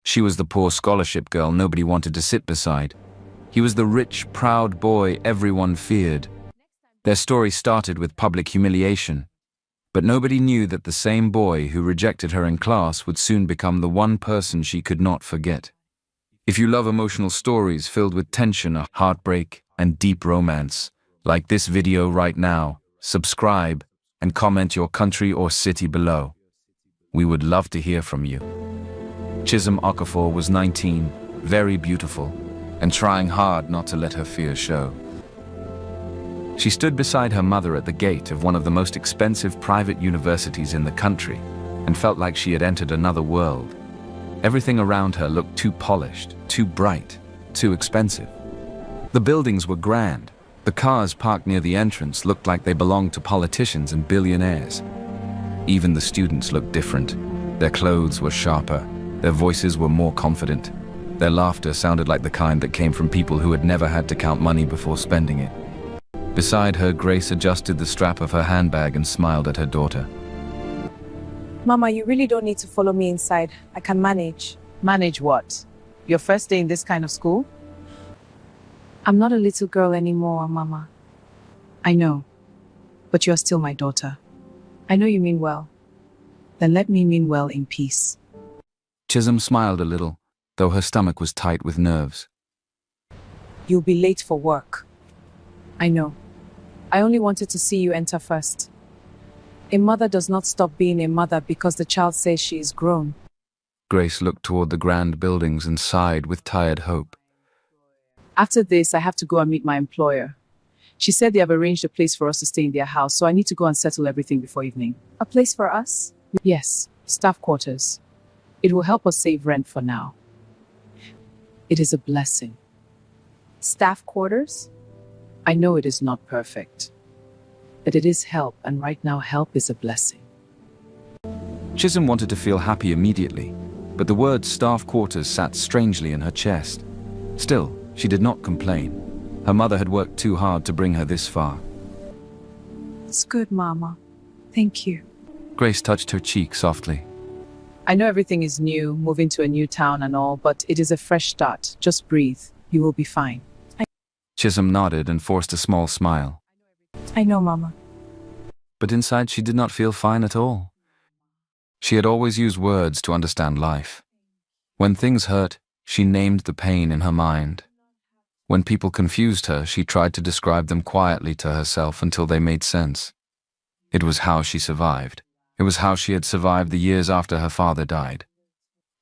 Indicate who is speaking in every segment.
Speaker 1: She was the poor scholarship girl nobody wanted to sit beside. He was the rich, proud boy everyone feared. Their story started with public humiliation, but nobody knew that the same boy who rejected her in class would soon become the one person she could not forget. If you love emotional stories filled with tension, heartbreak, and deep romance, like this video right now, subscribe and comment your country or city below. We would love to hear from you. Chisholm Okafor was 19, very beautiful, and trying hard not to let her fears show. She stood beside her mother at the gate of one of the most expensive private universities in the country and felt like she had entered another world. Everything around her looked too polished, too bright, too expensive. The buildings were grand. The cars parked near the entrance looked like they belonged to politicians and billionaires. Even the students looked different. Their clothes were sharper. Their voices were more confident. Their laughter sounded like the kind that came from people who had never had to count money before spending it. Beside her, Grace adjusted the strap of her handbag and smiled at her daughter.
Speaker 2: Mama, you really don't need to follow me inside. I can manage.
Speaker 3: Manage what? Your first day in this kind of school?
Speaker 2: I'm not a little girl anymore, Mama.
Speaker 3: I know, but you're still my daughter.
Speaker 2: I know you mean well.
Speaker 3: Then let me mean well in peace.
Speaker 1: Chisholm smiled a little, though her stomach was tight with nerves.
Speaker 2: You'll be late for work. I know. I only wanted to see you enter first. A mother does not stop being a mother because the child says she is grown.
Speaker 1: Grace looked toward the grand buildings and sighed with tired hope.
Speaker 3: After this, I have to go and meet my employer. She said they have arranged a place for us to stay in their house, so I need to go and settle everything before evening.
Speaker 2: A place for us?
Speaker 3: Yes, staff quarters. It will help us save rent for now. It is a blessing.
Speaker 2: Staff quarters?
Speaker 3: I know it is not perfect, but it is help, and right now help is a blessing.
Speaker 1: Chisholm wanted to feel happy immediately, but the word staff quarters sat strangely in her chest. Still, she did not complain. Her mother had worked too hard to bring her this far.
Speaker 2: It's good, Mama. Thank you.
Speaker 1: Grace touched her cheek softly.
Speaker 3: I know everything is new, moving to a new town and all, but it is a fresh start. Just breathe. You will be fine.
Speaker 1: Chisholm nodded and forced a small smile.
Speaker 2: I know, Mama.
Speaker 1: But inside she did not feel fine at all. She had always used words to understand life. When things hurt, she named the pain in her mind. When people confused her, she tried to describe them quietly to herself until they made sense. It was how she survived. It was how she had survived the years after her father died.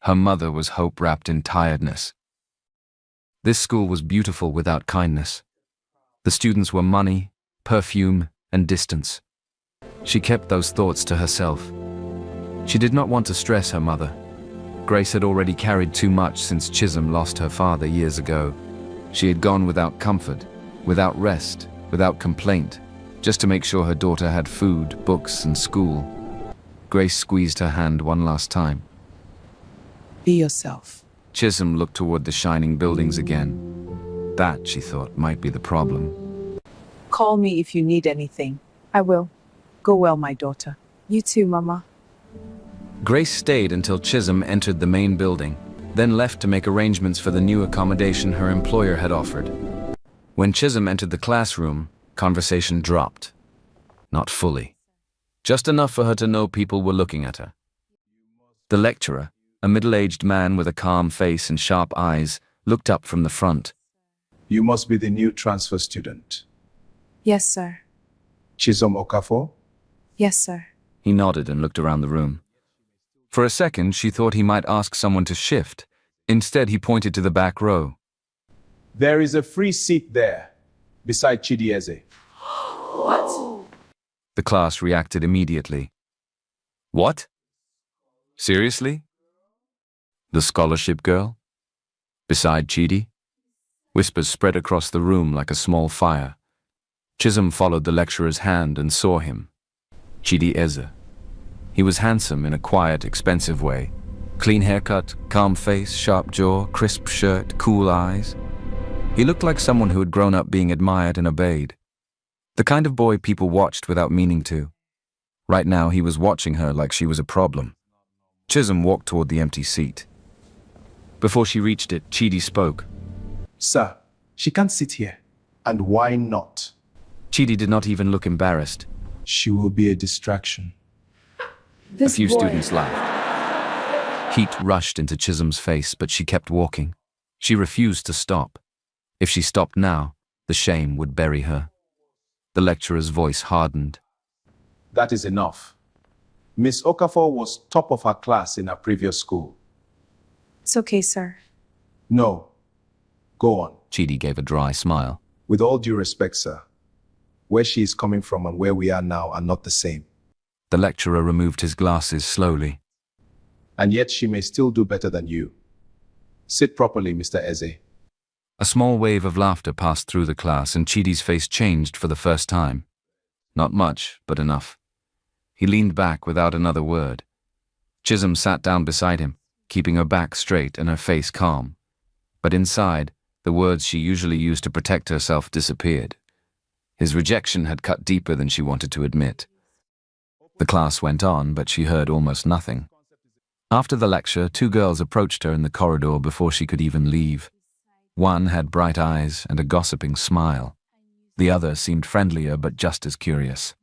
Speaker 1: Her mother was hope wrapped in tiredness. This school was beautiful without kindness. The students were money, perfume, and distance. She kept those thoughts to herself. She did not want to stress her mother. Grace had already carried too much since Chisholm lost her father years ago. She had gone without comfort, without rest, without complaint, just to make sure her daughter had food, books, and school. Grace squeezed her hand one last time.
Speaker 3: Be yourself.
Speaker 1: Chisholm looked toward the shining buildings again. That, she thought, might be the problem.
Speaker 3: Call me if you need anything.
Speaker 2: I will.
Speaker 3: Go well, my daughter.
Speaker 2: You too, Mama.
Speaker 1: Grace stayed until Chisholm entered the main building, then left to make arrangements for the new accommodation her employer had offered. When Chisholm entered the classroom, conversation dropped. Not fully. Just enough for her to know people were looking at her. The lecturer, a middle-aged man with a calm face and sharp eyes, looked up from the front.
Speaker 4: You must be the new transfer student.
Speaker 2: Yes, sir.
Speaker 4: Chisholm Okafor?
Speaker 2: Yes, sir.
Speaker 1: He nodded and looked around the room. For a second, she thought he might ask someone to shift. Instead, he pointed to the back row.
Speaker 4: There is a free seat there, beside Chidi Eze.
Speaker 2: What?
Speaker 1: The class reacted immediately. What? Seriously? The scholarship girl? Beside Chidi? Whispers spread across the room like a small fire. Chisholm followed the lecturer's hand and saw him. Chidi Eze. He was handsome in a quiet, expensive way. Clean haircut, calm face, sharp jaw, crisp shirt, cool eyes. He looked like someone who had grown up being admired and obeyed. The kind of boy people watched without meaning to. Right now, he was watching her like she was a problem. Chisholm walked toward the empty seat. Before she reached it, Chidi spoke.
Speaker 4: Sir, she can't sit here. And why not?
Speaker 1: Chidi did not even look embarrassed.
Speaker 4: She will be a distraction.
Speaker 1: A few students laughed. Heat rushed into Chisholm's face, but she kept walking. She refused to stop. If she stopped now, the shame would bury her. The lecturer's voice hardened.
Speaker 4: That is enough. Miss Okafor was top of her class in her previous school.
Speaker 2: It's okay, sir.
Speaker 4: No. Go on.
Speaker 1: Chidi gave a dry smile.
Speaker 4: With all due respect, sir, where she is coming from and where we are now are not the same.
Speaker 1: The lecturer removed his glasses slowly.
Speaker 4: And yet she may still do better than you. Sit properly, Mr. Eze.
Speaker 1: A small wave of laughter passed through the class, and Chidi's face changed for the first time. Not much, but enough. He leaned back without another word. Chisholm sat down beside him, keeping her back straight and her face calm. But inside, the words she usually used to protect herself disappeared. His rejection had cut deeper than she wanted to admit. The class went on, but she heard almost nothing. After the lecture, 2 girls approached her in the corridor before she could even leave. One had bright eyes and a gossiping smile. The other seemed friendlier but just as curious.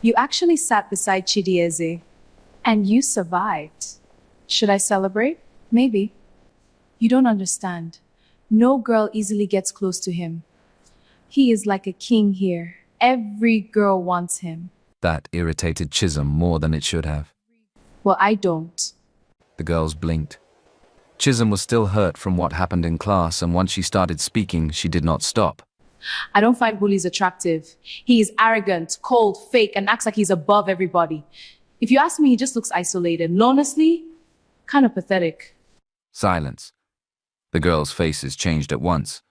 Speaker 2: You actually sat beside Chidi Eze, and you survived. Should I celebrate? Maybe. You don't understand. No girl easily gets close to him. He is like a king here. Every girl wants him.
Speaker 1: That irritated Chisholm more than it should have.
Speaker 2: Well, I don't.
Speaker 1: The girls blinked. Chisholm was still hurt from what happened in class, and once she started speaking, she did not stop.
Speaker 2: I don't find bullies attractive. He is arrogant, cold, fake, and acts like he's above everybody. If you ask me, he just looks isolated. And honestly, kind of pathetic.
Speaker 1: Silence. The girls' faces changed at once.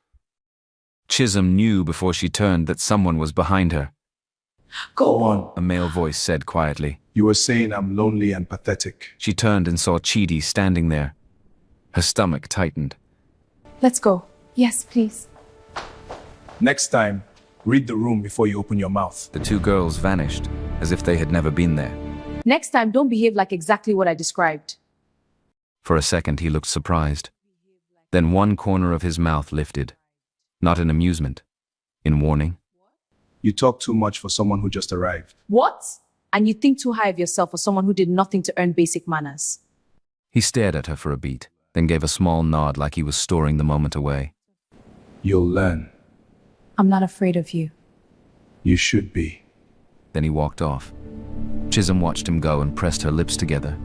Speaker 1: Chisholm knew before she turned that someone was behind her.
Speaker 4: Go on.
Speaker 1: A male voice said quietly.
Speaker 4: You were saying I'm lonely and pathetic.
Speaker 1: She turned and saw Chidi standing there. Her stomach tightened.
Speaker 2: Let's go. Yes, please.
Speaker 4: Next time, read the room before you open your mouth.
Speaker 1: The 2 girls vanished, as if they had never been there.
Speaker 2: Next time, don't behave like exactly what I described.
Speaker 1: For a second, he looked surprised. Then one corner of his mouth lifted. Not in amusement, in warning.
Speaker 4: You talk too much for someone who just arrived.
Speaker 2: What? And you think too high of yourself for someone who did nothing to earn basic manners.
Speaker 1: He stared at her for a beat, then gave a small nod like he was storing the moment away.
Speaker 4: You'll learn.
Speaker 2: I'm not afraid of you.
Speaker 4: You should be.
Speaker 1: Then he walked off. Chisholm watched him go and pressed her lips together.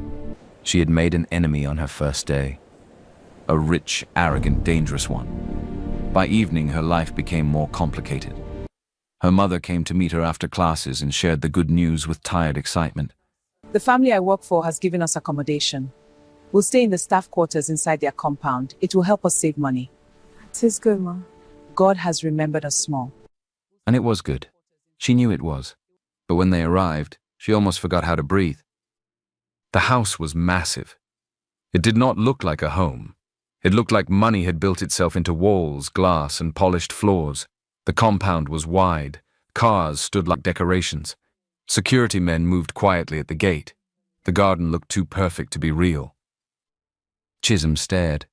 Speaker 1: She had made an enemy on her first day. A rich, arrogant, dangerous one. By evening, her life became more complicated. Her mother came to meet her after classes and shared the good news with tired excitement.
Speaker 3: The family I work for has given us accommodation. We'll stay in the staff quarters inside their compound. It will help us save money.
Speaker 2: It is good, Mom.
Speaker 3: God has remembered us small.
Speaker 1: And it was good. She knew it was. But when they arrived, she almost forgot how to breathe. The house was massive. It did not look like a home. It looked like money had built itself into walls, glass, and polished floors. The compound was wide. Cars stood like decorations. Security men moved quietly at the gate. The garden looked too perfect to be real. Chisholm stared.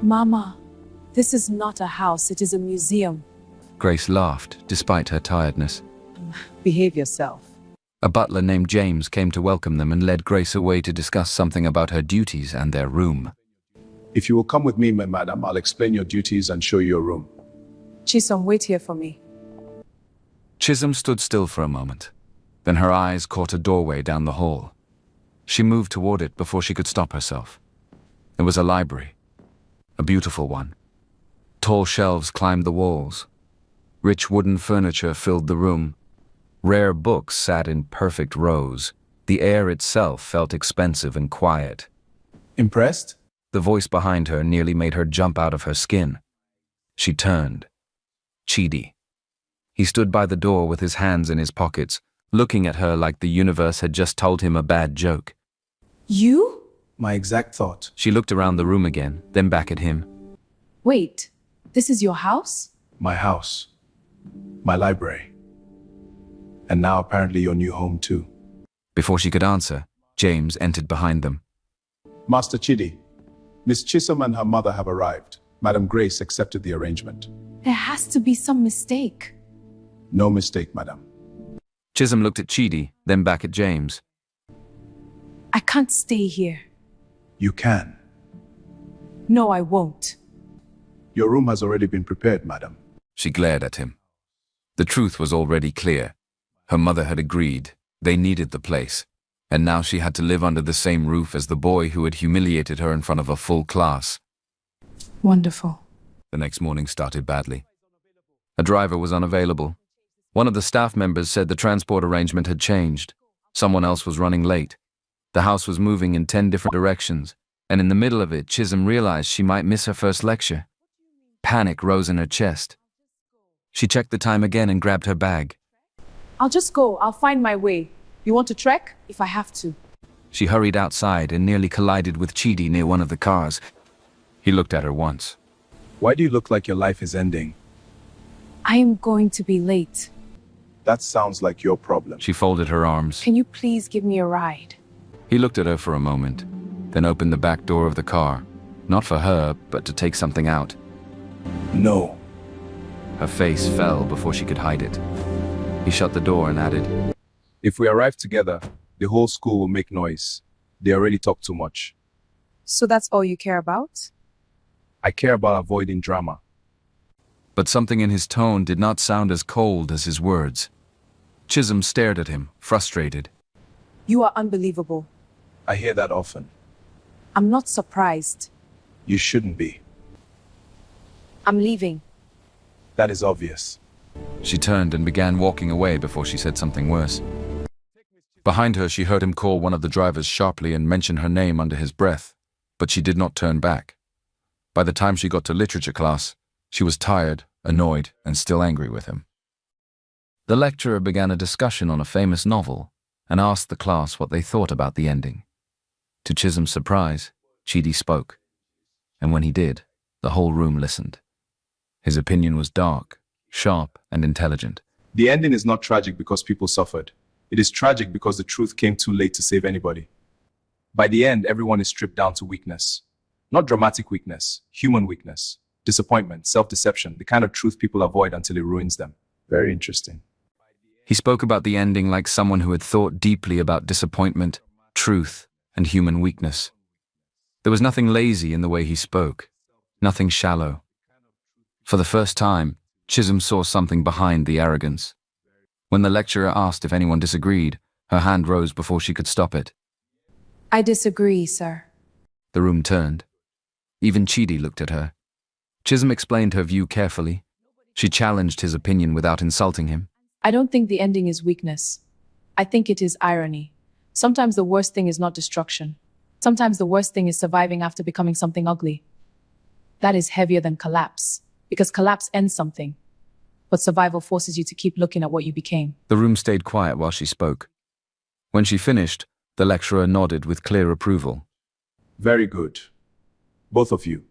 Speaker 2: Mama, this is not a house, it is a museum.
Speaker 1: Grace laughed, despite her tiredness.
Speaker 3: Behave yourself.
Speaker 1: A butler named James came to welcome them and led Grace away to discuss something about her duties and their room.
Speaker 4: If you will come with me, my madam, I'll explain your duties and show you your room.
Speaker 2: Chisholm, wait here for me.
Speaker 1: Chisholm stood still for a moment. Then her eyes caught a doorway down the hall. She moved toward it before she could stop herself. It was a library. A beautiful one. Tall shelves climbed the walls. Rich wooden furniture filled the room. Rare books sat in perfect rows. The air itself felt expensive and quiet.
Speaker 4: Impressed?
Speaker 1: The voice behind her nearly made her jump out of her skin. She turned. Chidi. He stood by the door with his hands in his pockets, looking at her like the universe had just told him a bad joke.
Speaker 2: You?
Speaker 4: My exact thought.
Speaker 1: She looked around the room again, then back at him.
Speaker 2: Wait, this is your house?
Speaker 4: My house. My library. And now apparently your new home too.
Speaker 1: Before she could answer, James entered behind them.
Speaker 4: Master Chidi, Miss Chisholm and her mother have arrived. Madam Grace accepted the arrangement.
Speaker 2: There has to be some mistake.
Speaker 4: No mistake, madam.
Speaker 1: Chisholm looked at Chidi, then back at James.
Speaker 2: I can't stay here.
Speaker 4: You can.
Speaker 2: No, I won't.
Speaker 4: Your room has already been prepared, madam.
Speaker 1: She glared at him. The truth was already clear. Her mother had agreed. They needed the place. And now she had to live under the same roof as the boy who had humiliated her in front of a full class.
Speaker 2: Wonderful.
Speaker 1: The next morning started badly. A driver was unavailable. One of the staff members said the transport arrangement had changed. Someone else was running late. The house was moving in 10 different directions, and in the middle of it, Chisholm realized she might miss her first lecture. Panic rose in her chest. She checked the time again and grabbed her bag.
Speaker 2: I'll just go. I'll find my way. You want to trek? If I have to.
Speaker 1: She hurried outside and nearly collided with Chidi near one of the cars. He looked at her once.
Speaker 4: Why do you look like your life is ending?
Speaker 2: I am going to be late.
Speaker 4: That sounds like your problem.
Speaker 1: She folded her arms.
Speaker 2: Can you please give me a ride?
Speaker 1: He looked at her for a moment, then opened the back door of the car. Not for her, but to take something out.
Speaker 4: No.
Speaker 1: Her face fell before she could hide it. He shut the door and added,
Speaker 4: If we arrive together, the whole school will make noise. They already talk too much.
Speaker 2: So that's all you care about?
Speaker 4: I care about avoiding drama.
Speaker 1: but something in his tone did not sound as cold as his words. Chisholm stared at him, frustrated.
Speaker 2: You are unbelievable.
Speaker 4: I hear that often.
Speaker 2: I'm not surprised.
Speaker 4: You shouldn't be.
Speaker 2: I'm leaving.
Speaker 4: That is obvious.
Speaker 1: She turned and began walking away before she said something worse. Behind her, she heard him call one of the drivers sharply and mention her name under his breath, but she did not turn back. By the time she got to literature class, she was tired, annoyed, and still angry with him. The lecturer began a discussion on a famous novel and asked the class what they thought about the ending. To Chisholm's surprise, Chidi spoke, and when he did, the whole room listened. His opinion was dark, sharp, and intelligent.
Speaker 4: The ending is not tragic because people suffered. It is tragic because the truth came too late to save anybody. By the end, everyone is stripped down to weakness. Not dramatic weakness, human weakness, disappointment, self-deception, the kind of truth people avoid until it ruins them. Very interesting.
Speaker 1: He spoke about the ending like someone who had thought deeply about disappointment, truth, and human weakness. There was nothing lazy in the way he spoke, nothing shallow. For the first time, Chisholm saw something behind the arrogance. When the lecturer asked if anyone disagreed, her hand rose before she could stop it.
Speaker 2: I disagree, sir.
Speaker 1: The room turned. Even Chidi looked at her. Chisholm explained her view carefully. She challenged his opinion without insulting him.
Speaker 2: I don't think the ending is weakness. I think it is irony. Sometimes the worst thing is not destruction. Sometimes the worst thing is surviving after becoming something ugly. That is heavier than collapse, because collapse ends something. But survival forces you to keep looking at what you became.
Speaker 1: The room stayed quiet while she spoke. When she finished, the lecturer nodded with clear approval.
Speaker 4: Very good. Both of you.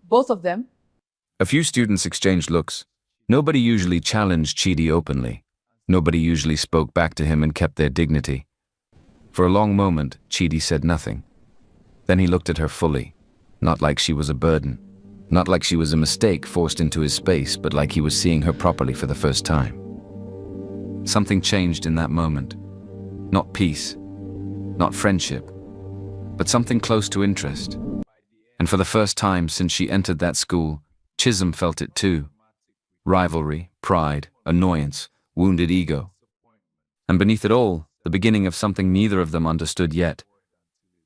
Speaker 2: Both of them?
Speaker 1: A few students exchanged looks. Nobody usually challenged Chidi openly. Nobody usually spoke back to him and kept their dignity. For a long moment, Chidi said nothing. Then he looked at her fully, not like she was a burden, not like she was a mistake forced into his space, but like he was seeing her properly for the first time. Something changed in that moment. Not peace, not friendship, but something close to interest. And for the first time since she entered that school, Chisholm felt it too. Rivalry, pride, annoyance, wounded ego. And beneath it all, the beginning of something neither of them understood yet.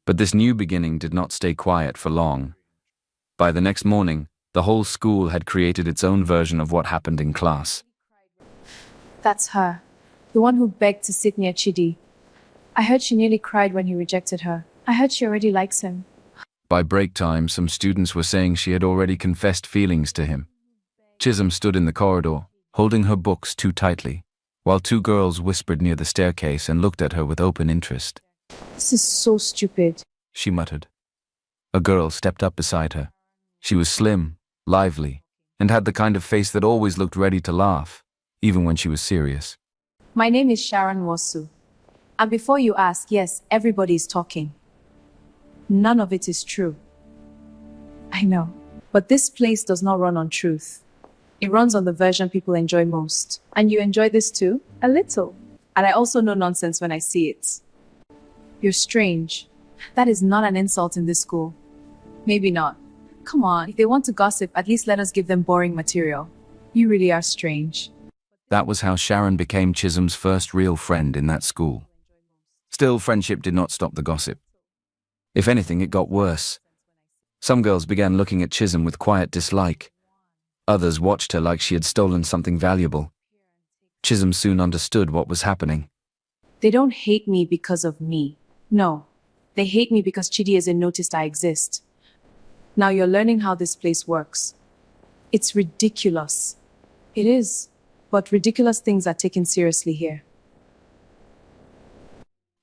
Speaker 1: But this new beginning did not stay quiet for long. By the next morning, the whole school had created its own version of what happened in class.
Speaker 2: That's her. The one who begged to sit near Chidi. I heard she nearly cried when he rejected her. I heard she already likes him.
Speaker 1: By break time, some students were saying she had already confessed feelings to him. Chisholm stood in the corridor, holding her books too tightly, while two girls whispered near the staircase and looked at her with open interest.
Speaker 2: This is so stupid.
Speaker 1: She muttered. A girl stepped up beside her. She was slim, lively, and had the kind of face that always looked ready to laugh, even when she was serious.
Speaker 2: My name is Sharon Wosu. And before you ask, yes, everybody is talking. None of it is true. I know. But this place does not run on truth. It runs on the version people enjoy most. And you enjoy this too? A little. And I also know nonsense when I see it. You're strange. That is not an insult in this school. Maybe not. Come on, if they want to gossip, at least let us give them boring material. You really are strange.
Speaker 1: That was how Sharon became Chisholm's first real friend in that school. Still, friendship did not stop the gossip. If anything, it got worse. Some girls began looking at Chisholm with quiet dislike. Others watched her like she had stolen something valuable. Chisholm soon understood what was happening.
Speaker 2: They don't hate me because of me. No. They hate me because Chidieze noticed I exist. Now you're learning how this place works. It's ridiculous. It is. But ridiculous things are taken seriously here.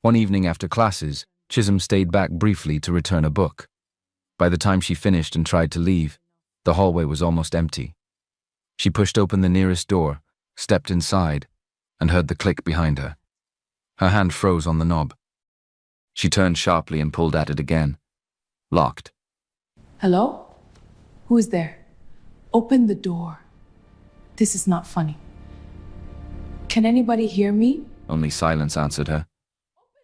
Speaker 1: One evening after classes, Chisholm stayed back briefly to return a book. By the time she finished and tried to leave, the hallway was almost empty. She pushed open the nearest door, stepped inside, and heard the click behind her. Her hand froze on the knob. She turned sharply and pulled at it again. Locked.
Speaker 2: Hello? Who is there? Open the door. This is not funny. Can anybody hear me?
Speaker 1: Only silence answered her.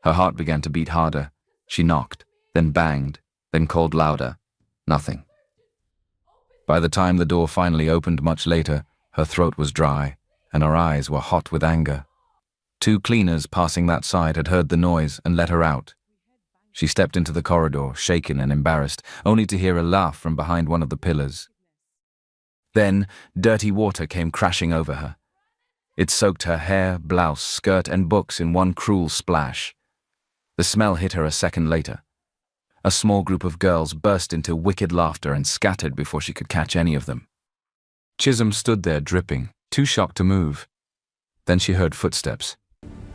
Speaker 1: Her heart began to beat harder. She knocked, then banged, then called louder. Nothing. By the time the door finally opened much later, her throat was dry, and her eyes were hot with anger. 2 cleaners passing that side had heard the noise and let her out. She stepped into the corridor, shaken and embarrassed, only to hear a laugh from behind one of the pillars. Then, dirty water came crashing over her. It soaked her hair, blouse, skirt, and books in one cruel splash. The smell hit her a second later. A small group of girls burst into wicked laughter and scattered before she could catch any of them. Chisholm stood there dripping, too shocked to move. Then she heard footsteps.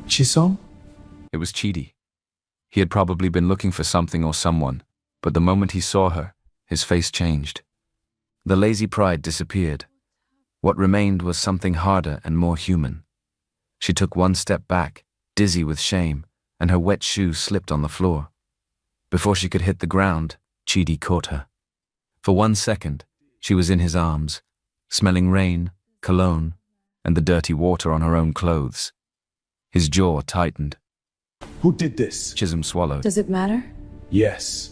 Speaker 4: Chisom?
Speaker 1: It was Chidi. He had probably been looking for something or someone, but the moment he saw her, his face changed. The lazy pride disappeared. What remained was something harder and more human. She took one step back, dizzy with shame, and her wet shoes slipped on the floor. Before she could hit the ground, Chidi caught her. For 1 second, she was in his arms, smelling rain, cologne, and the dirty water on her own clothes. His jaw tightened.
Speaker 4: Who did this?
Speaker 1: Chisholm swallowed.
Speaker 2: Does it matter?
Speaker 4: Yes.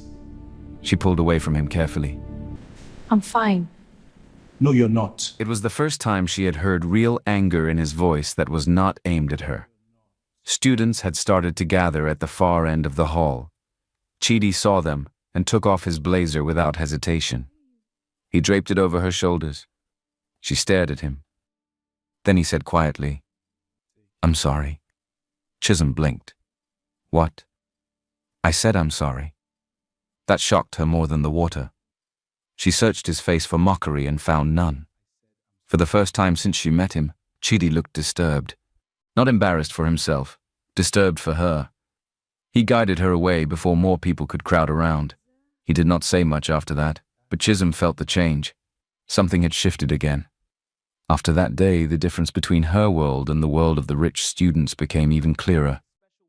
Speaker 1: She pulled away from him carefully.
Speaker 2: I'm fine.
Speaker 4: No, you're not.
Speaker 1: It was the first time she had heard real anger in his voice that was not aimed at her. Students had started to gather at the far end of the hall. Chidi saw them and took off his blazer without hesitation. He draped it over her shoulders. She stared at him. Then he said quietly, "I'm sorry." Chisholm blinked. "What?" "I said I'm sorry." That shocked her more than the water. She searched his face for mockery and found none. For the first time since she met him, Chidi looked disturbed. Not embarrassed for himself, disturbed for her. He guided her away before more people could crowd around. He did not say much after that, but Chisholm felt the change. Something had shifted again. After that day, the difference between her world and the world of the rich students became even clearer.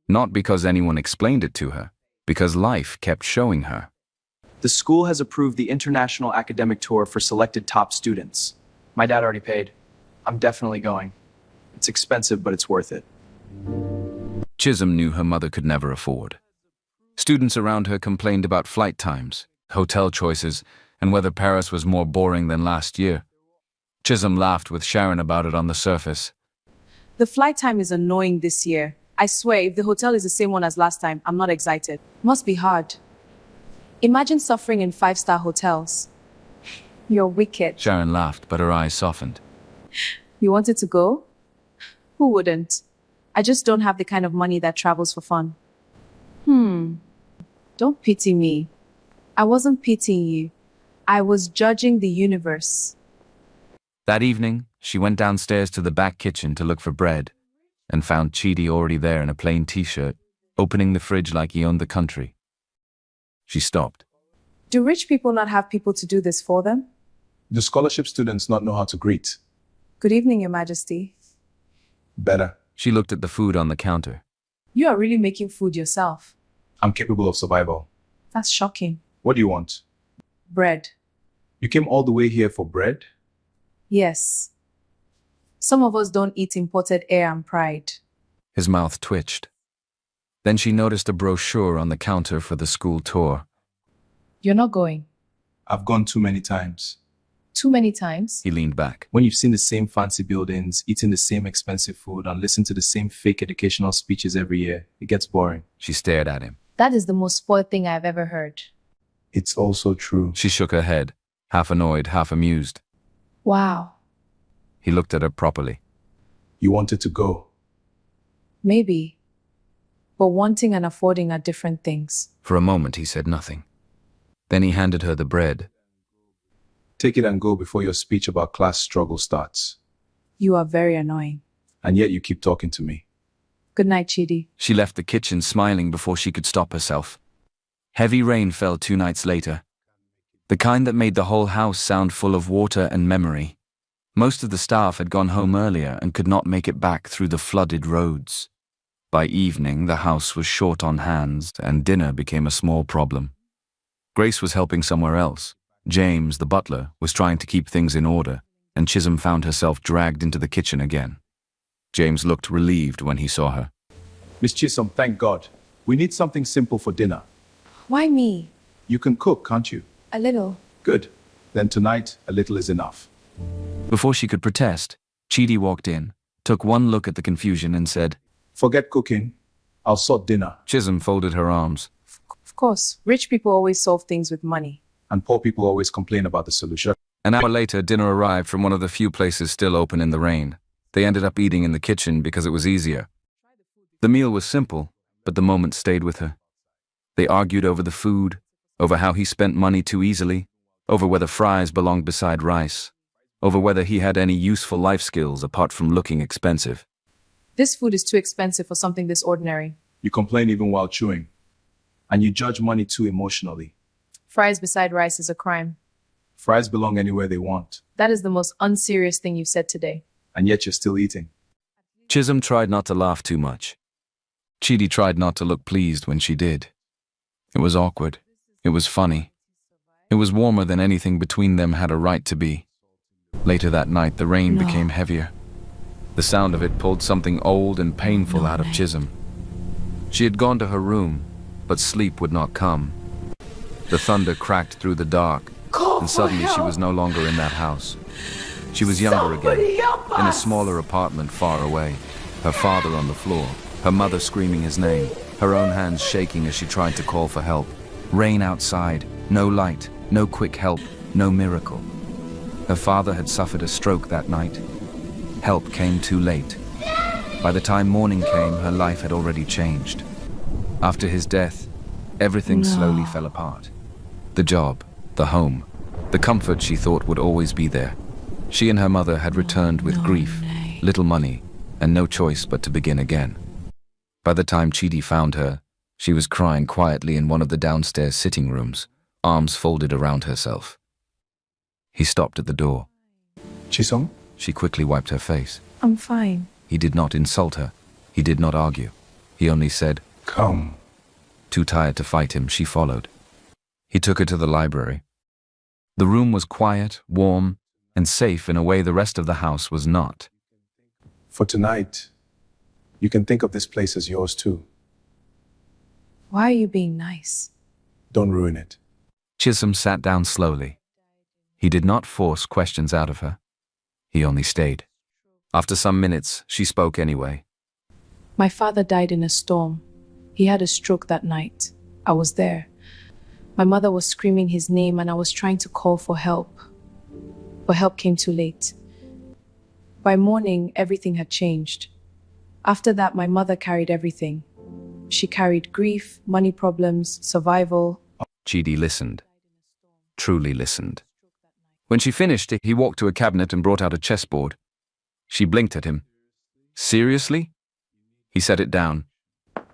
Speaker 1: Not because anyone explained it to her, because life kept showing her.
Speaker 5: The school has approved the international academic tour for selected top students. My dad already paid. I'm definitely going. It's expensive, but it's worth it.
Speaker 1: Chisholm knew her mother could never afford. Students around her complained about flight times, hotel choices, and whether Paris was more boring than last year. Chisholm laughed with Sharon about it on the surface.
Speaker 2: The flight time is annoying this year. I swear, if the hotel is the same one as last time, I'm not excited. Must be hard. Imagine suffering in 5-star hotels. You're wicked.
Speaker 1: Sharon laughed, but her eyes softened.
Speaker 2: You wanted to go? Who wouldn't? I just don't have the kind of money that travels for fun. Don't pity me. I wasn't pitying you. I was judging the universe.
Speaker 1: That evening, she went downstairs to the back kitchen to look for bread, and found Chidi already there in a plain t-shirt, opening the fridge like he owned the country. She stopped.
Speaker 2: Do rich people not have people to do this for them?
Speaker 4: Do scholarship students not know how to greet?
Speaker 2: Good evening, Your Majesty.
Speaker 4: Better.
Speaker 1: She looked at the food on the counter.
Speaker 2: You are really making food yourself.
Speaker 4: I'm capable of survival.
Speaker 2: That's shocking.
Speaker 4: What do you want?
Speaker 2: Bread.
Speaker 4: You came all the way here for bread?
Speaker 2: Yes. Some of us don't eat imported air and pride.
Speaker 1: His mouth twitched. Then she noticed a brochure on the counter for the school tour.
Speaker 2: You're not going.
Speaker 4: I've gone too many times.
Speaker 2: Too many times?
Speaker 1: He leaned back.
Speaker 4: When you've seen the same fancy buildings, eaten the same expensive food, and listened to the same fake educational speeches every year, it gets boring.
Speaker 1: She stared at him.
Speaker 2: That is the most spoiled thing I've ever heard.
Speaker 4: It's also true.
Speaker 1: She shook her head, half annoyed, half amused.
Speaker 2: Wow.
Speaker 1: He looked at her properly.
Speaker 4: You wanted to go.
Speaker 2: Maybe. But wanting and affording are different things.
Speaker 1: For a moment he said nothing. Then he handed her the bread.
Speaker 4: Take it and go before your speech about class struggle starts.
Speaker 2: You are very annoying.
Speaker 4: And yet you keep talking to me.
Speaker 2: Good night, Chidi.
Speaker 1: She left the kitchen smiling before she could stop herself. Heavy rain fell 2 nights later. The kind that made the whole house sound full of water and memory. Most of the staff had gone home earlier and could not make it back through the flooded roads. By evening, the house was short on hands and dinner became a small problem. Grace was helping somewhere else. James, the butler, was trying to keep things in order, and Chisholm found herself dragged into the kitchen again. James looked relieved when he saw her.
Speaker 4: Miss Chisholm, thank God. We need something simple for dinner.
Speaker 2: Why me?
Speaker 4: You can cook, can't you?
Speaker 2: A little.
Speaker 4: Good. Then tonight, a little is enough.
Speaker 1: Before she could protest, Chidi walked in, took one look at the confusion and said,
Speaker 4: Forget cooking. I'll sort dinner.
Speaker 1: Chisholm folded her arms.
Speaker 2: Of course. Rich people always solve things with money.
Speaker 4: And poor people always complain about the solution.
Speaker 1: An hour later, dinner arrived from one of the few places still open in the rain. They ended up eating in the kitchen because it was easier. The meal was simple, but the moment stayed with her. They argued over the food, over how he spent money too easily, over whether fries belonged beside rice, over whether he had any useful life skills apart from looking expensive.
Speaker 2: This food is too expensive for something this ordinary.
Speaker 4: You complain even while chewing. And you judge money too emotionally.
Speaker 2: Fries beside rice is a crime.
Speaker 4: Fries belong anywhere they want.
Speaker 2: That is the most unserious thing you've said today.
Speaker 4: And yet you're still eating.
Speaker 1: Chisholm tried not to laugh too much. Chidi tried not to look pleased when she did. It was awkward. It was funny. It was warmer than anything between them had a right to be. Later that night, the rain became heavier. The sound of it pulled something old and painful out of Chisholm. She had gone to her room, but sleep would not come. The thunder cracked through the dark, and suddenly she was no longer in that house. She was younger again, in a smaller apartment far away, her father on the floor, her mother screaming his name, her own hands shaking as she tried to call for help. Rain outside, no light, no quick help, no miracle. Her father had suffered a stroke that night. Help came too late. By the time morning came, her life had already changed. After his death, everything slowly fell apart. The job, the home, the comfort she thought would always be there. She and her mother had returned with grief, little money, and no choice but to begin again. By the time Chidi found her, she was crying quietly in one of the downstairs sitting rooms, arms folded around herself. He stopped at the door.
Speaker 4: Chisholm?
Speaker 1: She quickly wiped her face.
Speaker 2: I'm fine.
Speaker 1: He did not insult her. He did not argue. He only said,
Speaker 4: Come.
Speaker 1: Too tired to fight him, she followed. He took her to the library. The room was quiet, warm, and safe in a way the rest of the house was not.
Speaker 4: For tonight, you can think of this place as yours too.
Speaker 2: Why are you being nice?
Speaker 4: Don't ruin it.
Speaker 1: Chisholm sat down slowly. He did not force questions out of her. He only stayed. After some minutes, she spoke anyway.
Speaker 2: My father died in a storm. He had a stroke that night. I was there. My mother was screaming his name and I was trying to call for help. But help came too late. By morning, everything had changed. After that, my mother carried everything. She carried grief, money problems, survival.
Speaker 1: Chidi listened. Truly listened. When she finished, he walked to a cabinet and brought out a chessboard. She blinked at him. Seriously? He set it down.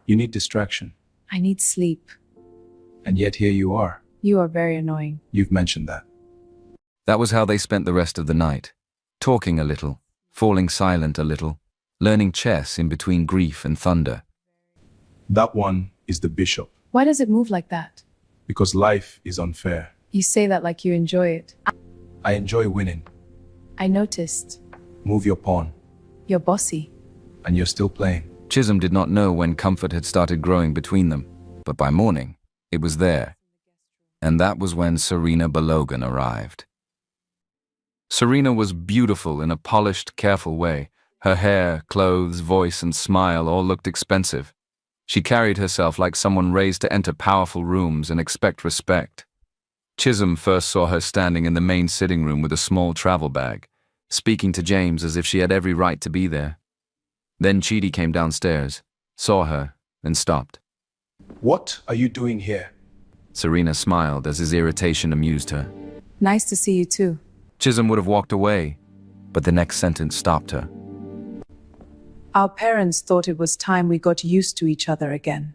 Speaker 4: You need distraction.
Speaker 2: I need sleep.
Speaker 4: And yet here you are.
Speaker 2: You are very annoying.
Speaker 4: You've mentioned that.
Speaker 1: That was how they spent the rest of the night. Talking a little, falling silent a little, learning chess in between grief and thunder.
Speaker 4: That one is the bishop.
Speaker 2: Why does it move like that?
Speaker 4: Because life is unfair.
Speaker 2: You say that like you enjoy it.
Speaker 4: I enjoy winning.
Speaker 2: I noticed.
Speaker 4: Move your pawn,
Speaker 2: You're bossy.
Speaker 4: and you're still playing.
Speaker 1: Chisholm did not know when comfort had started growing between them, but by morning, it was there. And that was when Serena Balogan arrived. Serena was beautiful in a polished, careful way. Her hair, clothes, voice, and smile all looked expensive. She carried herself like someone raised to enter powerful rooms and expect respect. Chisholm first saw her standing in the main sitting room with a small travel bag, speaking to James as if she had every right to be there. Then Chidi came downstairs, saw her, and stopped.
Speaker 4: What are you doing here?
Speaker 1: Serena smiled as his irritation amused her.
Speaker 2: Nice to see you too.
Speaker 1: Chisholm would have walked away, but the next sentence stopped her.
Speaker 3: Our parents thought it was time we got used to each other again.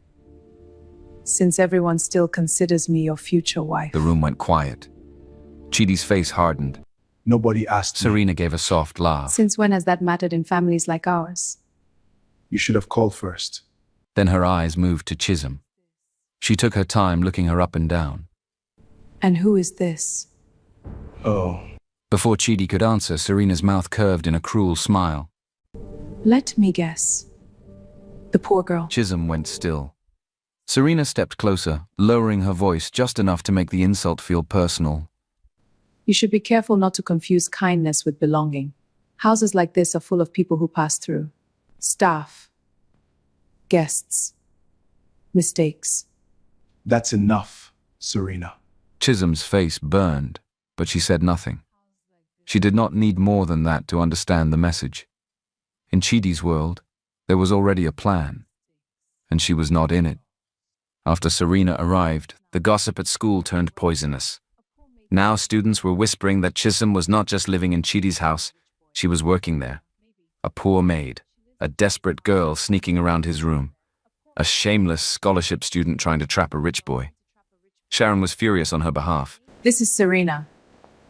Speaker 3: Since everyone still considers me your future wife.
Speaker 1: The room went quiet. Chidi's face hardened.
Speaker 4: Nobody asked me.
Speaker 1: Serena gave a soft laugh.
Speaker 2: Since when has that mattered in families like ours?
Speaker 4: You should have called first.
Speaker 1: Then her eyes moved to Chisholm. She took her time looking her up and down.
Speaker 3: And who is this?
Speaker 4: Oh,
Speaker 1: Before Chidi could answer, Serena's mouth curved in a cruel smile.
Speaker 3: Let me guess. The poor girl.
Speaker 1: Chisholm went still. Serena stepped closer, lowering her voice just enough to make the insult feel personal.
Speaker 3: You should be careful not to confuse kindness with belonging. Houses like this are full of people who pass through. Staff. Guests. Mistakes.
Speaker 4: that's enough, Serena.
Speaker 1: Chisholm's face burned, but she said nothing. She did not need more than that to understand the message. In Chidi's world, there was already a plan, and she was not in it. After Serena arrived, the gossip at school turned poisonous. Now students were whispering that Chisholm was not just living in Chidi's house, she was working there. A poor maid, a desperate girl sneaking around his room, a shameless scholarship student trying to trap a rich boy. Sharon was furious on her behalf.
Speaker 2: This is Serena.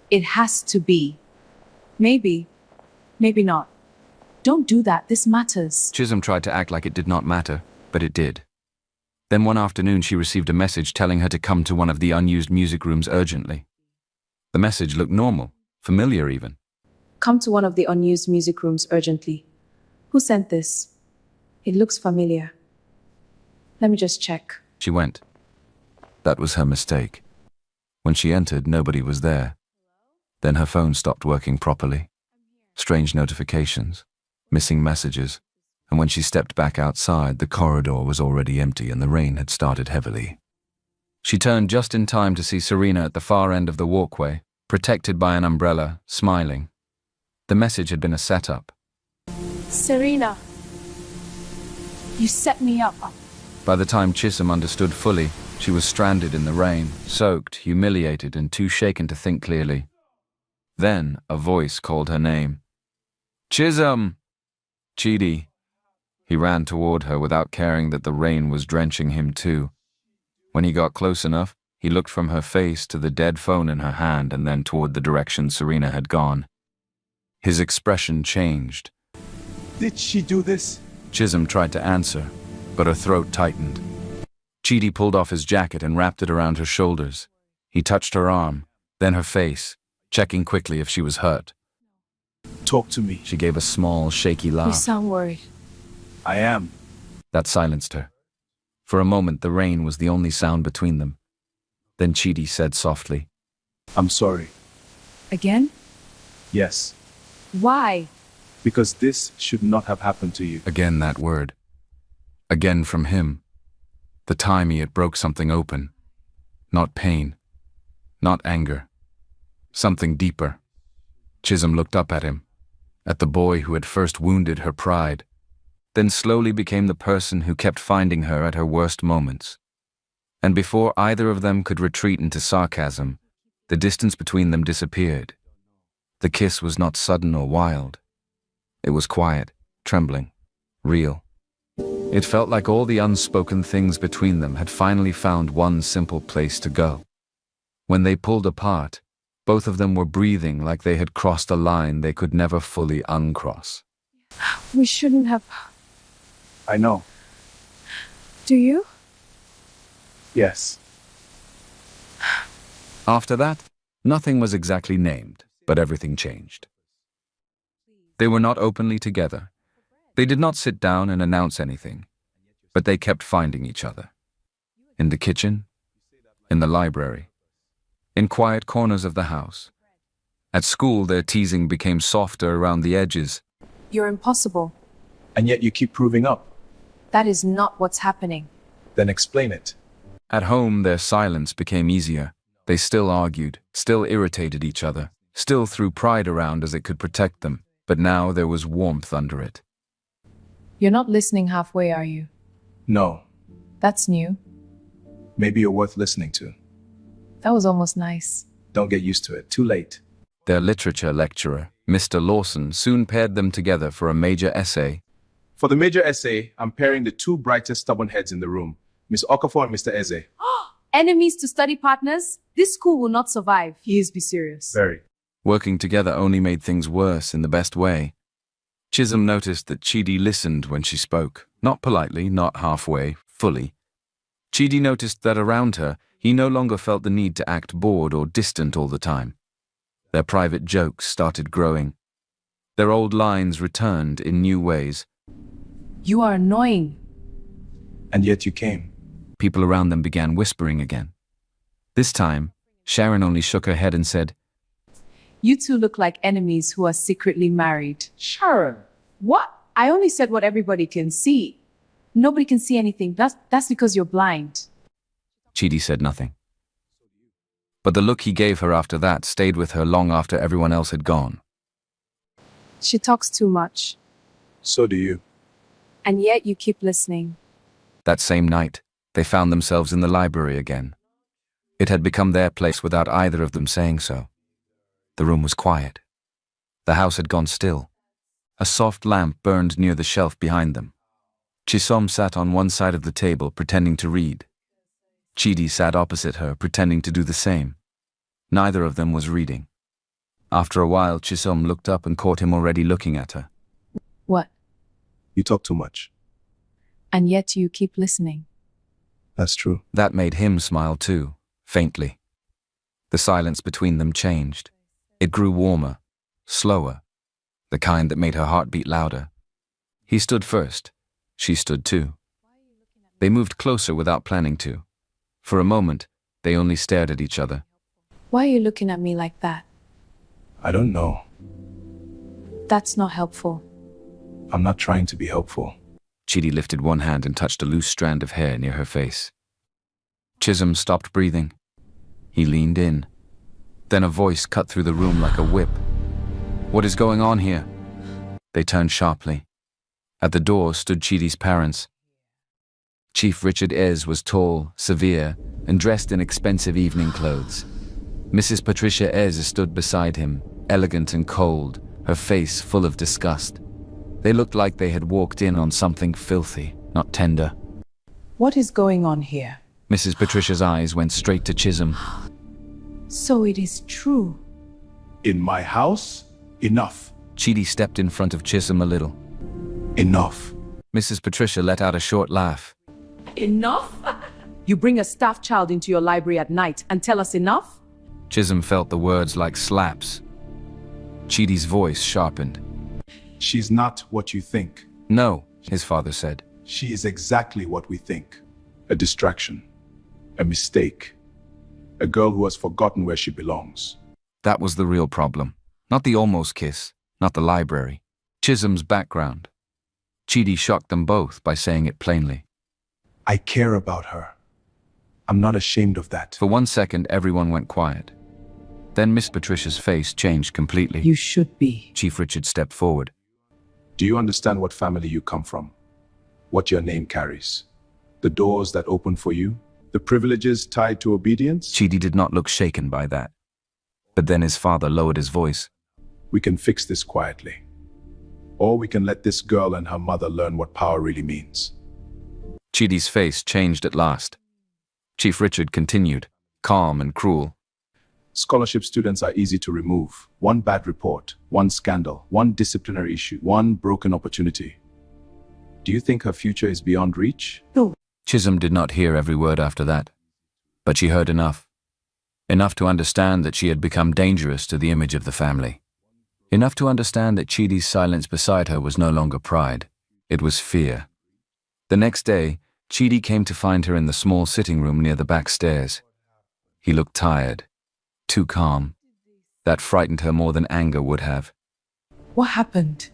Speaker 2: It has to be. Maybe. Maybe not. Don't do that. This matters.
Speaker 1: Chisholm tried to act like it did not matter, but it did. Then one afternoon she received a message telling her to come to one of the unused music rooms urgently. The message looked normal, familiar even.
Speaker 2: Come to one of the unused music rooms urgently. Who sent this? It looks familiar. Let me just check.
Speaker 1: She went. That was her mistake. When she entered, nobody was there. Then her phone stopped working properly. Strange notifications, missing messages, and when she stepped back outside, the corridor was already empty and the rain had started heavily. She turned just in time to see Serena at the far end of the walkway, protected by an umbrella, smiling. The message had been a setup.
Speaker 2: Serena. You set me up.
Speaker 1: By the time Chisholm understood fully, she was stranded in the rain, soaked, humiliated, and too shaken to think clearly. Then a voice called her name. Chisholm! Chidi. He ran toward her without caring that the rain was drenching him too. When he got close enough, he looked from her face to the dead phone in her hand and then toward the direction Serena had gone. His expression changed.
Speaker 4: Did she do this?
Speaker 1: Chisholm tried to answer, but her throat tightened. Chidi pulled off his jacket and wrapped it around her shoulders. He touched her arm, then her face, checking quickly if she was hurt.
Speaker 4: Talk to me.
Speaker 1: She gave a small, shaky
Speaker 2: You
Speaker 1: laugh.
Speaker 2: sound worried.
Speaker 4: I am.
Speaker 1: That silenced her. For a moment, the rain was the only sound between them. Then Chidi said softly,
Speaker 4: I'm sorry.
Speaker 2: Again?
Speaker 4: Yes.
Speaker 2: Why?
Speaker 4: Because this should not have happened to you.
Speaker 1: again that word. Again from him. The time he had broke something open. Not pain. Not anger. Something deeper. Chisholm looked up at him. At the boy who had first wounded her pride. Then slowly became the person who kept finding her at her worst moments. And before either of them could retreat into sarcasm, the distance between them disappeared. The kiss was not sudden or wild. It was quiet, trembling, real. It felt like all the unspoken things between them had finally found one simple place to go. When they pulled apart, both of them were breathing like they had crossed a line they could never fully uncross.
Speaker 2: We shouldn't have.
Speaker 4: I know.
Speaker 2: Do you?
Speaker 4: Yes.
Speaker 1: After that, Nothing was exactly named, but everything changed. They were not openly together. They did not sit down and announce anything, but they kept finding each other. In the kitchen, in the library, in quiet corners of the house. At school, their teasing became softer around the edges.
Speaker 2: You're impossible.
Speaker 4: And yet you keep proving up.
Speaker 2: That is not what's happening.
Speaker 4: Then explain it.
Speaker 1: At home, their silence became easier. They still argued, still irritated each other, still threw pride around as it could protect them, but now there was warmth under it.
Speaker 2: You're not listening halfway, are you?
Speaker 4: No,
Speaker 2: That's new.
Speaker 4: maybe you're worth listening to.
Speaker 2: That was almost nice.
Speaker 4: Don't get used to it. Too late.
Speaker 1: Their literature lecturer, Mr. Lawson, soon paired them together for a major essay.
Speaker 4: For the major essay, I'm pairing the two brightest stubborn heads in the room, Miss Okafor and Mr. Eze.
Speaker 2: Enemies to study partners? This school will not survive.
Speaker 3: Please be serious.
Speaker 4: Very.
Speaker 1: Working together only made things worse in the best way. Chisholm noticed that Chidi listened when she spoke, not politely, not halfway, fully. Chidi noticed that around her, he no longer felt the need to act bored or distant all the time. Their private jokes started growing. Their old lines returned in new ways.
Speaker 2: You are annoying.
Speaker 4: And yet you came.
Speaker 1: People around them began whispering again. This time, Sharon only shook her head and said,
Speaker 2: You two look like enemies who are secretly married.
Speaker 3: Sharon, what? I only said what everybody can see.
Speaker 2: Nobody can see anything. That's because you're blind.
Speaker 1: Chidi said nothing. But the look he gave her after that stayed with her long after everyone else had gone.
Speaker 2: She talks too much.
Speaker 4: So do you.
Speaker 2: And yet you keep listening.
Speaker 1: That same night, they found themselves in the library again. It had become their place without either of them saying so. The room was quiet. The house had gone still. A soft lamp burned near the shelf behind them. Chisom sat on one side of the table, pretending to read. Chidi sat opposite her, pretending to do the same. Neither of them was reading. After a while, Chisom looked up and caught him already looking at her.
Speaker 2: What?
Speaker 4: You talk too much.
Speaker 2: And yet you keep listening.
Speaker 4: That's true.
Speaker 1: That made him smile too, faintly. The silence between them changed. It grew warmer, slower, the kind that made her heart beat louder. He stood first. She stood too. They moved closer without planning to. For a moment, they only stared at each other.
Speaker 2: Why are you looking at me like that?
Speaker 4: I don't know.
Speaker 2: That's not helpful.
Speaker 4: I'm not trying to be helpful.
Speaker 1: Chidi lifted one hand and touched a loose strand of hair near her face. Chisholm stopped breathing. He leaned in. Then a voice cut through the room like a whip. What is going on here? They turned sharply. At the door stood Chidi's parents. Chief Richard Ez was tall, severe, and dressed in expensive evening clothes. Mrs. Patricia Ez stood beside him, elegant and cold, her face full of disgust. They looked like they had walked in on something filthy, not tender.
Speaker 3: What is going on here?
Speaker 1: Mrs. Patricia's eyes went straight to Chisholm.
Speaker 2: So it is true.
Speaker 6: In my house? Enough.
Speaker 1: Chidi stepped in front of Chisholm a little.
Speaker 6: Enough.
Speaker 1: Mrs. Patricia let out a short laugh.
Speaker 3: Enough? You bring a staff child into your library at night and tell us enough?
Speaker 1: Chisholm felt the words like slaps. Chidi's voice sharpened.
Speaker 6: She's not what you think.
Speaker 1: No, his father said.
Speaker 6: She is exactly what we think. A distraction. A mistake. A girl who has forgotten where she belongs.
Speaker 1: That was the real problem. Not the almost kiss, not the library. Chisholm's background. Chidi shocked them both by saying it plainly.
Speaker 6: I care about her. I'm not ashamed of that.
Speaker 1: For 1 second, everyone went quiet. Then Miss Patricia's face changed completely.
Speaker 3: You should be.
Speaker 1: Chief Richard stepped forward.
Speaker 6: Do you understand what family you come from? What your name carries? The doors that open for you? The privileges tied to obedience?
Speaker 1: Chidi did not look shaken by that. But then his father lowered his voice.
Speaker 6: We can fix this quietly. Or we can let this girl and her mother learn what power really means.
Speaker 1: Chidi's face changed at last. Chief Richard continued, calm and cruel.
Speaker 6: Scholarship students are easy to remove. One bad report, one scandal, one disciplinary issue, one broken opportunity. Do you think her future is beyond reach?
Speaker 1: Chisholm did not hear every word after that. But she heard enough. Enough to understand that she had become dangerous to the image of the family. Enough to understand that Chidi's silence beside her was no longer pride. It was fear. The next day, Chidi came to find her in the small sitting room near the back stairs. He looked tired, too calm. That frightened her more than anger would have.
Speaker 3: What happened?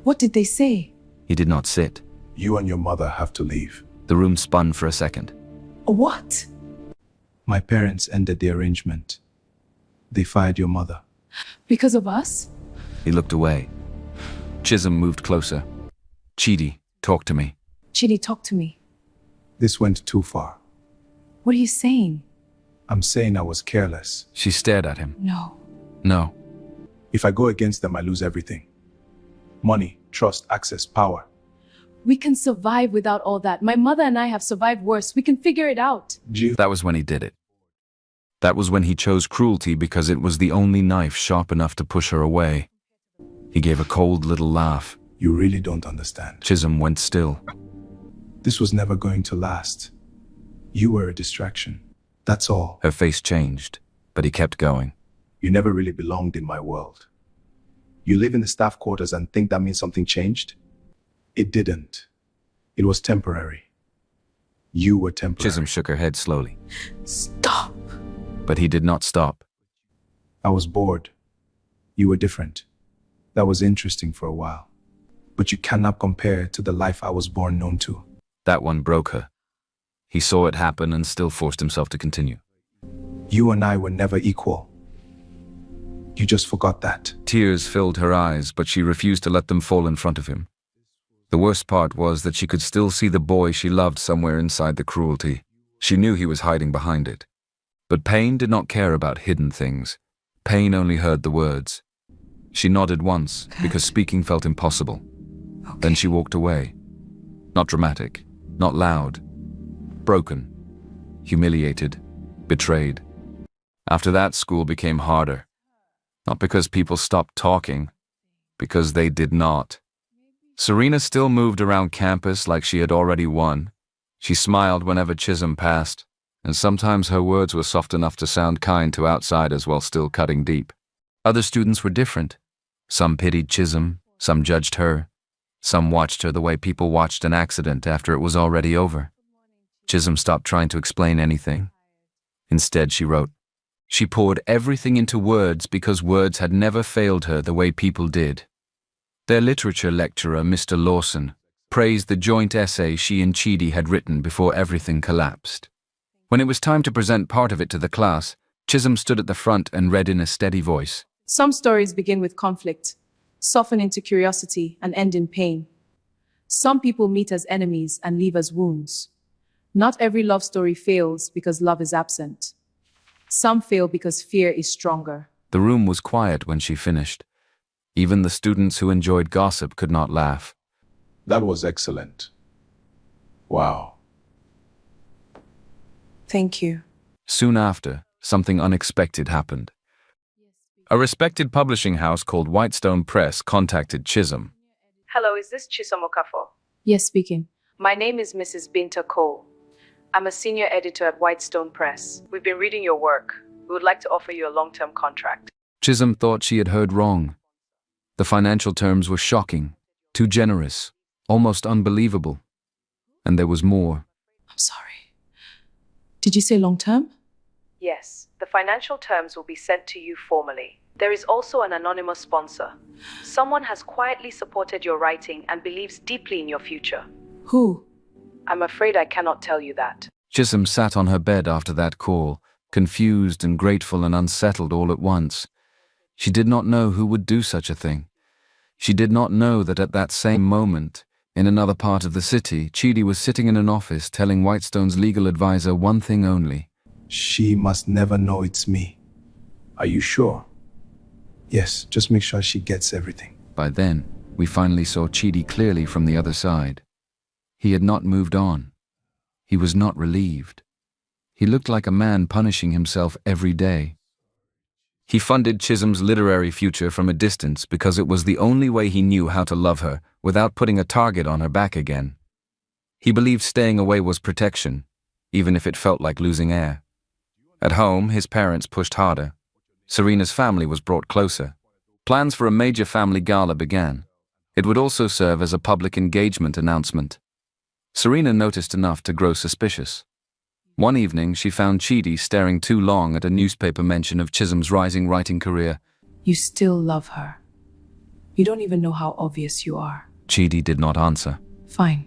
Speaker 3: What did they say?
Speaker 1: He did not sit.
Speaker 6: You and your mother have to leave.
Speaker 1: The room spun for a second.
Speaker 3: What?
Speaker 4: My parents ended the arrangement. They fired your mother.
Speaker 3: Because of us?
Speaker 1: He looked away. Chisholm moved closer. Chidi, talk to me.
Speaker 3: Chidi, talk to me.
Speaker 4: This went too far.
Speaker 3: What are you saying?
Speaker 4: I'm saying I was careless.
Speaker 1: She stared at him.
Speaker 3: No.
Speaker 1: No.
Speaker 4: If I go against them, I lose everything. Money, trust, access, power.
Speaker 2: We can survive without all that. My mother and I have survived worse. We can figure it out.
Speaker 1: That was when he did it. That was when he chose cruelty because it was the only knife sharp enough to push her away. He gave a cold little laugh.
Speaker 4: You really don't understand.
Speaker 1: Chisholm went still.
Speaker 4: This was never going to last. You were a distraction. That's all.
Speaker 1: Her face changed, but he kept going.
Speaker 4: You never really belonged in my world. You live in the staff quarters and think that means something changed? It didn't. It was temporary. You were temporary.
Speaker 1: Chisholm shook her head slowly.
Speaker 3: Stop.
Speaker 1: But he did not stop.
Speaker 4: I was bored. You were different. That was interesting for a while. But you cannot compare to the life I was born known to.
Speaker 1: That one broke her. He saw it happen and still forced himself to continue.
Speaker 4: You and I were never equal. You just forgot that.
Speaker 1: Tears filled her eyes, but she refused to let them fall in front of him. The worst part was that she could still see the boy she loved somewhere inside the cruelty. She knew he was hiding behind it. But Pain did not care about hidden things. Pain only heard the words. She nodded once, because speaking felt impossible. Then she walked away. Not dramatic, not loud. Broken, humiliated, betrayed. After that, school became harder. Not because people stopped talking, because they did not. Serena still moved around campus like she had already won. She smiled whenever Chisholm passed, and sometimes her words were soft enough to sound kind to outsiders while still cutting deep. Other students were different. Some pitied Chisholm, some judged her, some watched her the way people watched an accident after it was already over. Chisholm stopped trying to explain anything. Instead, she wrote. She poured everything into words because words had never failed her the way people did. Their literature lecturer, Mr. Lawson, praised the joint essay she and Chidi had written before everything collapsed. When it was time to present part of it to the class, Chisholm stood at the front and read in a steady voice.
Speaker 2: Some stories begin with conflict, soften into curiosity, and end in pain. Some people meet as enemies and leave as wounds. Not every love story fails because love is absent. Some fail because fear is stronger.
Speaker 1: The room was quiet when she finished. Even the students who enjoyed gossip could not laugh.
Speaker 6: That was excellent. Wow.
Speaker 3: Thank you.
Speaker 1: Soon after, something unexpected happened. A respected publishing house called Whitestone Press contacted Chisholm.
Speaker 2: Hello, is this Chisom Okafor? Yes, speaking. My name is Mrs. Binta Cole. I'm a senior editor at Whitestone Press. We've been reading your work. We would like to offer you a long-term contract.
Speaker 1: Chisholm thought she had heard wrong. The financial terms were shocking, too generous, almost unbelievable. And there was more.
Speaker 3: I'm sorry. Did you say long term?
Speaker 2: Yes, the financial terms will be sent to you formally. There is also an anonymous sponsor. Someone has quietly supported your writing and believes deeply in your future.
Speaker 3: Who?
Speaker 2: I'm afraid I cannot tell you that.
Speaker 1: Chisholm sat on her bed after that call, confused and grateful and unsettled all at once. She did not know who would do such a thing. She did not know that at that same moment, in another part of the city, Chidi was sitting in an office telling Whitestone's legal advisor one thing only.
Speaker 4: She must never know it's me. Are you sure? Yes, just make sure she gets everything.
Speaker 1: By then, we finally saw Chidi clearly from the other side. He had not moved on. He was not relieved. He looked like a man punishing himself every day. He funded Chisholm's literary future from a distance because it was the only way he knew how to love her without putting a target on her back again. He believed staying away was protection, even if it felt like losing air. At home, his parents pushed harder. Serena's family was brought closer. Plans for a major family gala began. It would also serve as a public engagement announcement. Serena noticed enough to grow suspicious. One evening, she found Chidi staring too long at a newspaper mention of Chisholm's rising writing career.
Speaker 3: You still love her. You don't even know how obvious you are.
Speaker 1: Chidi did not answer.
Speaker 3: Fine.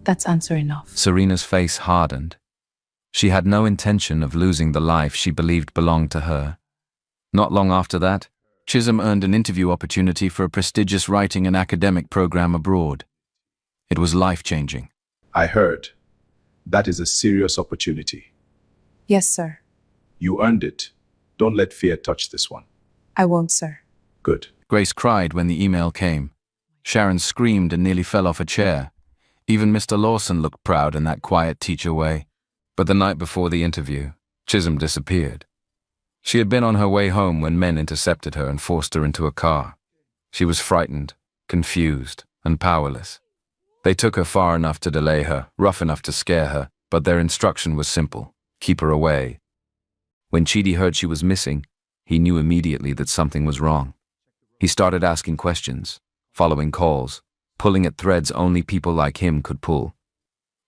Speaker 3: That's answer enough.
Speaker 1: Serena's face hardened. She had no intention of losing the life she believed belonged to her. Not long after that, Chisholm earned an interview opportunity for a prestigious writing and academic program abroad. It was life-changing.
Speaker 6: I heard. That is a serious opportunity.
Speaker 3: Yes, sir.
Speaker 6: You earned it. Don't let fear touch this one.
Speaker 3: I won't, sir.
Speaker 6: Good.
Speaker 1: Grace cried when the email came. Sharon screamed and nearly fell off a chair. Even Mr. Lawson looked proud in that quiet teacher way. But the night before the interview, Chisholm disappeared. She had been on her way home when men intercepted her and forced her into a car. She was frightened, confused, and powerless. They took her far enough to delay her, rough enough to scare her, but their instruction was simple: keep her away. When Chidi heard she was missing, he knew immediately that something was wrong. He started asking questions, following calls, pulling at threads only people like him could pull.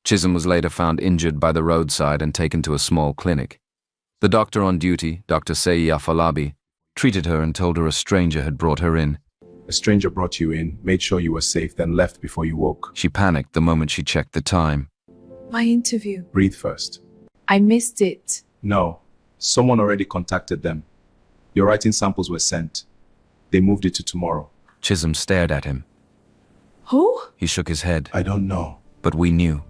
Speaker 1: Chisholm was later found injured by the roadside and taken to a small clinic. The doctor on duty, Dr. Seyi Afolabi, treated her and told her a stranger had brought her in.
Speaker 6: A stranger brought you in, made sure you were safe, then left before you woke.
Speaker 1: She panicked the moment she checked the time.
Speaker 3: My interview.
Speaker 6: Breathe first.
Speaker 3: I missed it.
Speaker 6: No. Someone already contacted them. Your writing samples were sent. They moved it to tomorrow.
Speaker 1: Chisholm stared at him.
Speaker 3: Who?
Speaker 1: He shook his head.
Speaker 6: I don't know.
Speaker 1: But we knew.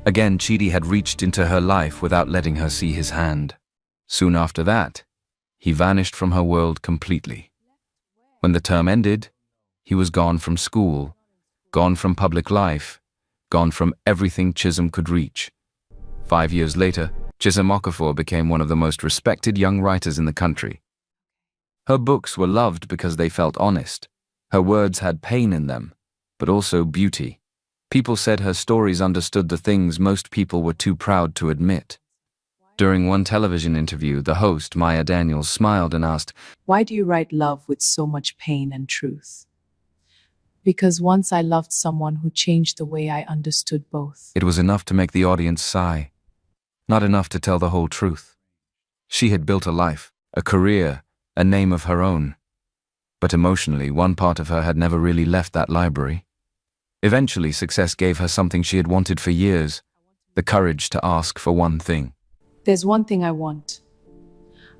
Speaker 1: Again, Chidi had reached into her life without letting her see his hand. Soon after that, he vanished from her world completely. When the term ended, he was gone from school, gone from public life, gone from everything Chisholm could reach. 5 years later, Chisholm Okafor became one of the most respected young writers in the country. Her books were loved because they felt honest. Her words had pain in them, but also beauty. People said her stories understood the things most people were too proud to admit. During one television interview, the host, Maya Daniels, smiled and asked,
Speaker 3: Why do you write love with so much pain and truth? Because once I loved someone who changed the way I understood both.
Speaker 1: It was enough to make the audience sigh. Not enough to tell the whole truth. She had built a life, a career, a name of her own. But emotionally, one part of her had never really left that library. Eventually, success gave her something she had wanted for years: the courage to ask for one thing.
Speaker 3: There's one thing I want.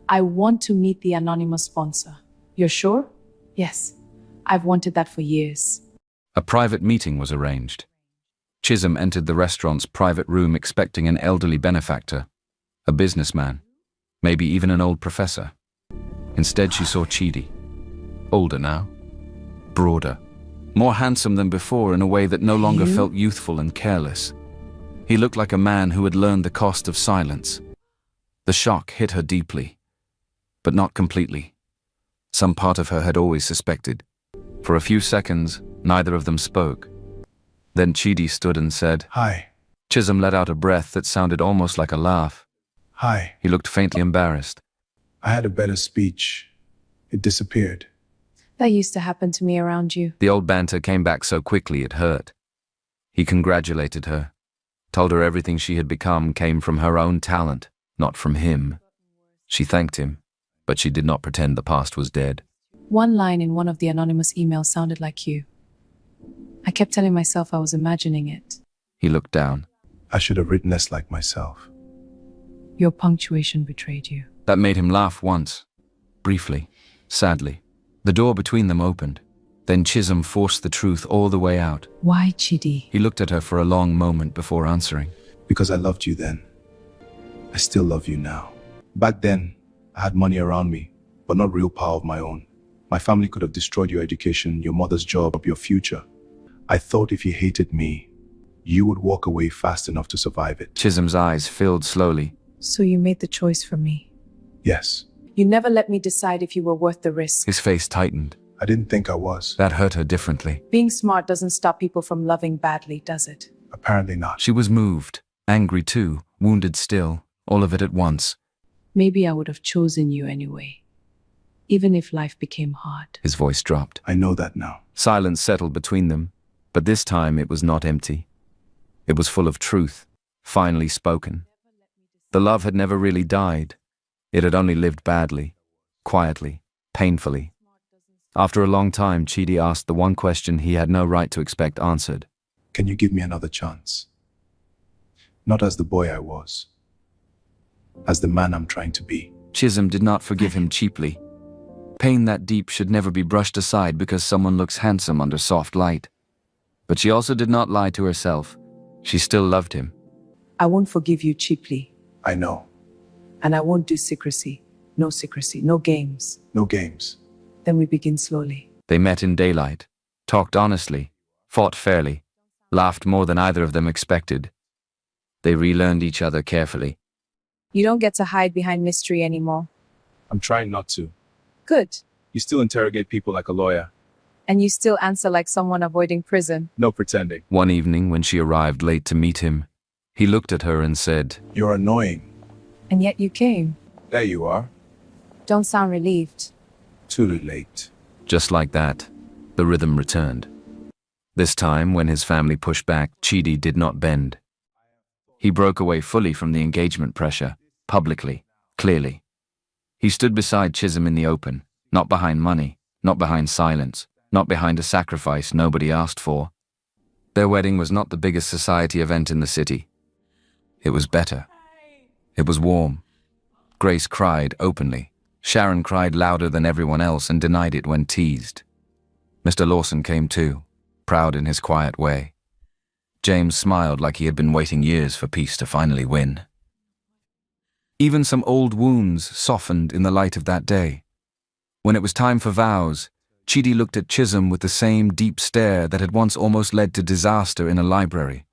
Speaker 3: I want to meet the anonymous sponsor. You're sure? Yes. I've wanted that for years.
Speaker 1: A private meeting was arranged. Chisholm entered the restaurant's private room expecting an elderly benefactor, a businessman, maybe even an old professor. Instead, she saw Chidi. Older now, broader, more handsome than before in a way that no longer felt youthful and careless. He looked like a man who had learned the cost of silence. The shock hit her deeply, but not completely. Some part of her had always suspected. For a few seconds, neither of them spoke. Then Chidi stood and said,
Speaker 6: Hi.
Speaker 1: Chisholm let out a breath that sounded almost like a laugh.
Speaker 6: Hi.
Speaker 1: He looked faintly embarrassed.
Speaker 6: I had a better speech. It disappeared.
Speaker 3: That used to happen to me around you.
Speaker 1: The old banter came back so quickly it hurt. He congratulated her, told her everything she had become came from her own talent, not from him. She thanked him, but she did not pretend the past was dead.
Speaker 3: One line in one of the anonymous emails sounded like you. I kept telling myself I was imagining it.
Speaker 1: He looked down.
Speaker 6: I should have written less like myself.
Speaker 3: Your punctuation betrayed you.
Speaker 1: That made him laugh once, briefly, sadly. The door between them opened. Then Chisholm forced the truth all the way out.
Speaker 3: Why, Chidi?
Speaker 1: He looked at her for a long moment before answering.
Speaker 6: Because I loved you then. I still love you now. Back then, I had money around me, but not real power of my own. My family could have destroyed your education, your mother's job, your future. I thought if you hated me, you would walk away fast enough to survive it.
Speaker 1: Chisholm's eyes filled slowly.
Speaker 3: So you made the choice for me.
Speaker 6: Yes.
Speaker 3: You never let me decide if you were worth the risk.
Speaker 1: His face tightened.
Speaker 6: I didn't think I was.
Speaker 1: That hurt her differently.
Speaker 3: Being smart doesn't stop people from loving badly, does it?
Speaker 6: Apparently not.
Speaker 1: She was moved, angry too, wounded still, all of it at once.
Speaker 3: Maybe I would have chosen you anyway, even if life became hard.
Speaker 1: His voice dropped.
Speaker 6: I know that now.
Speaker 1: Silence settled between them, but this time it was not empty. It was full of truth, finally spoken. The love had never really died. It had only lived badly, quietly, painfully. After a long time, Chidi asked the one question he had no right to expect answered.
Speaker 6: Can you give me another chance? Not as the boy I was, as the man I'm trying to be.
Speaker 1: Chisholm did not forgive him cheaply. Pain that deep should never be brushed aside because someone looks handsome under soft light. But she also did not lie to herself. She still loved him.
Speaker 3: I won't forgive you cheaply,
Speaker 6: I know.
Speaker 3: and I won't do secrecy, no games.
Speaker 6: No games.
Speaker 3: Then we begin slowly.
Speaker 1: They met in daylight, talked honestly, fought fairly, laughed more than either of them expected. They relearned each other carefully.
Speaker 2: You don't get to hide behind mystery anymore.
Speaker 4: I'm trying not to.
Speaker 2: Good.
Speaker 4: You still interrogate people like a lawyer.
Speaker 2: And you still answer like someone avoiding prison.
Speaker 4: No pretending.
Speaker 1: One evening, when she arrived late to meet him, he looked at her and said,
Speaker 6: You're annoying.
Speaker 2: And yet you came.
Speaker 6: There you are.
Speaker 2: Don't sound relieved.
Speaker 6: Too late.
Speaker 1: Just like that, the rhythm returned. This time, when his family pushed back, Chidi did not bend. He broke away fully from the engagement pressure, publicly, clearly. He stood beside Chisholm in the open, not behind money, not behind silence, not behind a sacrifice nobody asked for. Their wedding was not the biggest society event in the city. It was better. It was warm. Grace cried openly. Sharon cried louder than everyone else and denied it when teased. Mr. Lawson came too, proud in his quiet way. James smiled like he had been waiting years for peace to finally win. Even some old wounds softened in the light of that day. When it was time for vows, Chidi looked at Chisholm with the same deep stare that had once almost led to disaster in a library.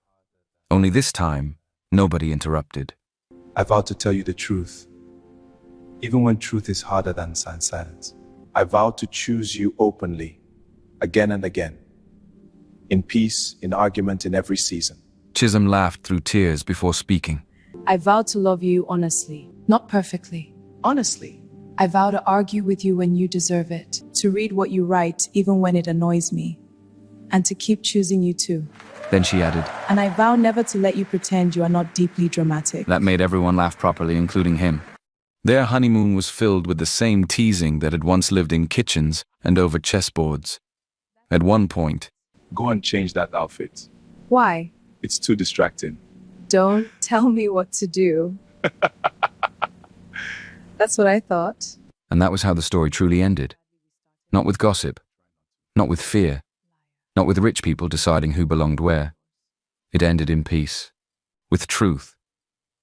Speaker 1: Only this time, nobody interrupted.
Speaker 6: I vow to tell you the truth, even when truth is harder than silence. I vow to choose you openly, again and again, in peace, in argument, in every season.
Speaker 1: Chisholm laughed through tears before speaking.
Speaker 2: I vow to love you honestly, not perfectly.
Speaker 3: Honestly,
Speaker 2: I vow to argue with you when you deserve it, to read what you write even when it annoys me, and to keep choosing you too.
Speaker 1: Then she added,
Speaker 2: And I vow never to let you pretend you are not deeply dramatic.
Speaker 1: that made everyone laugh properly, including him. Their honeymoon was filled with the same teasing that had once lived in kitchens and over chessboards. At one point,
Speaker 4: Go and change that outfit.
Speaker 2: Why?
Speaker 4: It's too distracting.
Speaker 2: Don't tell me what to do. That's what I thought.
Speaker 1: and that was how the story truly ended. Not with gossip, not with fear, not with rich people deciding who belonged where. It ended in peace, with truth,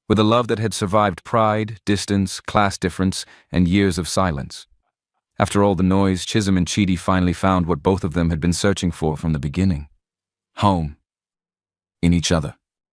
Speaker 1: with a love that had survived pride, distance, class difference, and years of silence. After all the noise, Chisholm and Chidi finally found what both of them had been searching for from the beginning. Home. In each other.